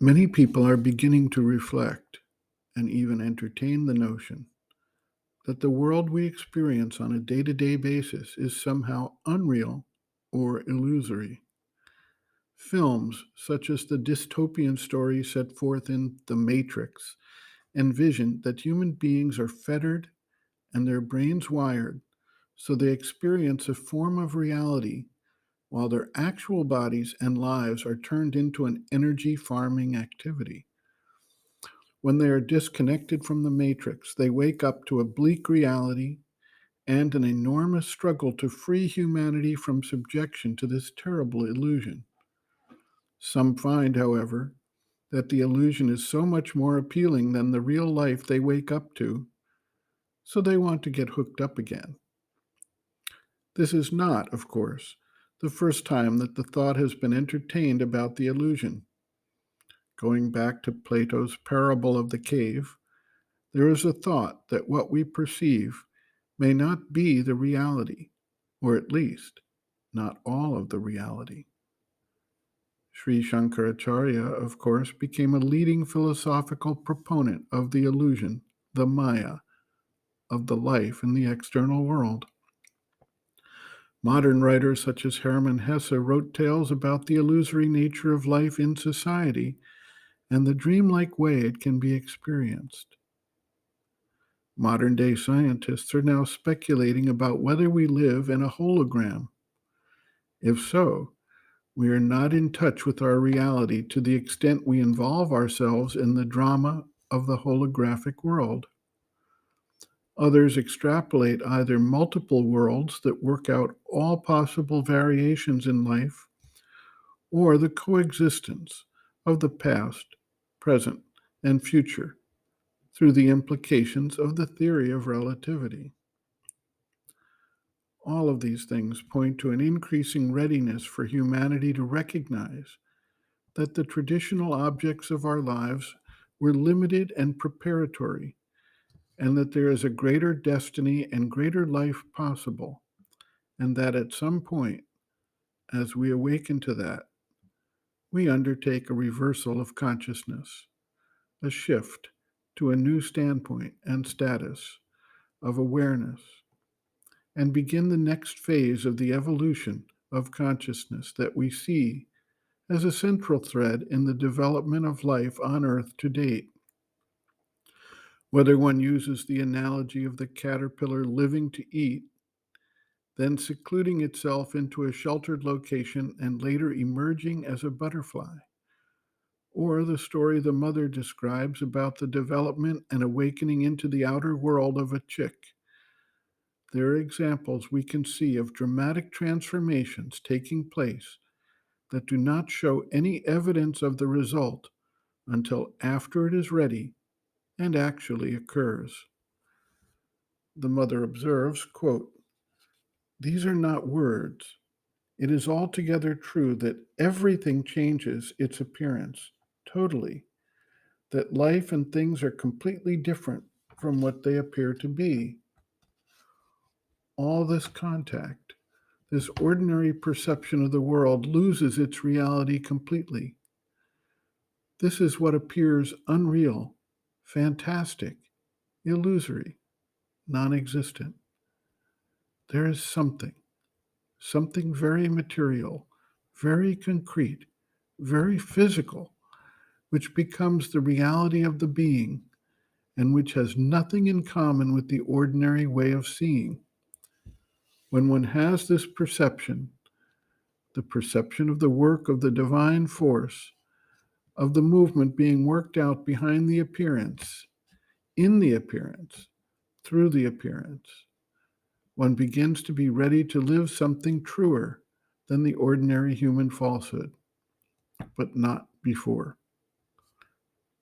Many people are beginning to reflect and even entertain the notion that the world we experience on a day-to-day basis is somehow unreal or illusory. Films such as the dystopian story set forth in The Matrix envision that human beings are fettered and their brains wired so they experience a form of reality while their actual bodies and lives are turned into an energy farming activity. When they are disconnected from the matrix, they wake up to a bleak reality and an enormous struggle to free humanity from subjection to this terrible illusion. Some find, however, that the illusion is so much more appealing than the real life they wake up to, so they want to get hooked up again. This is not, of course, the first time that the thought has been entertained about the illusion. Going back to Plato's parable of the cave, there is a thought that what we perceive may not be the reality, or at least not all of the reality. Sri Shankaracharya, of course, became a leading philosophical proponent of the illusion, the Maya, of the life in the external world. Modern writers such as Hermann Hesse wrote tales about the illusory nature of life in society and the dreamlike way it can be experienced. Modern day scientists are now speculating about whether we live in a hologram. If so, we are not in touch with our reality to the extent we involve ourselves in the drama of the holographic world. Others extrapolate either multiple worlds that work out all possible variations in life or the coexistence of the past, present, and future through the implications of the theory of relativity. All of these things point to an increasing readiness for humanity to recognize that the traditional objects of our lives were limited and preparatory, and that there is a greater destiny and greater life possible, and that at some point, as we awaken to that, we undertake a reversal of consciousness, a shift to a new standpoint and status of awareness, and begin the next phase of the evolution of consciousness that we see as a central thread in the development of life on Earth to date. Whether one uses the analogy of the caterpillar living to eat, then secluding itself into a sheltered location and later emerging as a butterfly, or the story the mother describes about the development and awakening into the outer world of a chick. There are examples we can see of dramatic transformations taking place that do not show any evidence of the result until after it is ready and actually occurs. The mother observes, quote, "These are not words. It is altogether true that everything changes its appearance, totally, that life and things are completely different from what they appear to be. All this contact, this ordinary perception of the world loses its reality completely. This is what appears unreal, fantastic, illusory, non-existent. There is something very material, very concrete, very physical, which becomes the reality of the being and which has nothing in common with the ordinary way of seeing. When one has this perception, the perception of the work of the divine force, of the movement being worked out behind the appearance, in the appearance, through the appearance, one begins to be ready to live something truer than the ordinary human falsehood, but not before.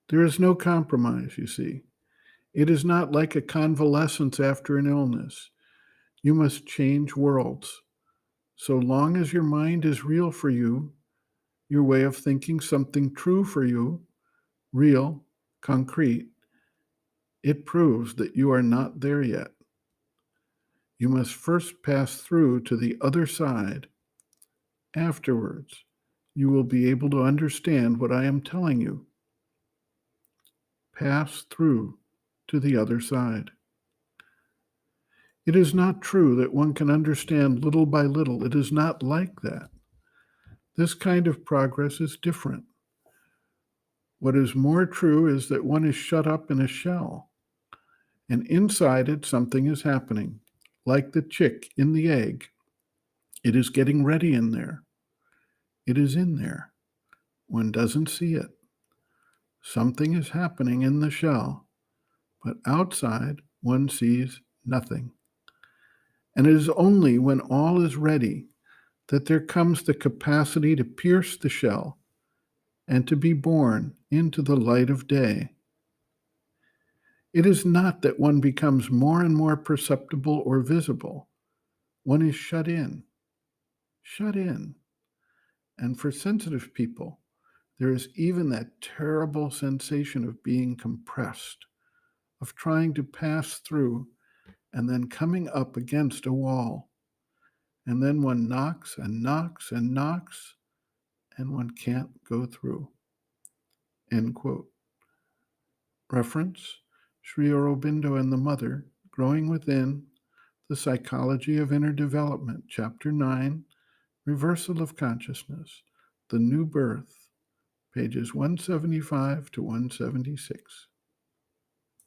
There is no compromise, you see. It is not like a convalescence after an illness. You must change worlds. So long as your mind is real for you, your way of thinking something true for you, real, concrete, it proves that you are not there yet. You must first pass through to the other side. Afterwards, you will be able to understand what I am telling you pass through to the other side. It is not true that one can understand little by little. It is not like that. This kind of progress is different. What is more true is that one is shut up in a shell, and inside it something is happening, like the chick in the egg. It is getting ready in there. It is in there. One doesn't see it. Something is happening in the shell, but outside one sees nothing. And it is only when all is ready that there comes the capacity to pierce the shell and to be born into the light of day. It is not that one becomes more and more perceptible or visible. One is shut in. Shut in. And for sensitive people, there is even that terrible sensation of being compressed, of trying to pass through and then coming up against a wall. And then one knocks and knocks and knocks, and one can't go through. End quote. Reference, Sri Aurobindo and the Mother, Growing Within, The Psychology of Inner Development, Chapter 9, Reversal of Consciousness, The New Birth, pages 175 to 176.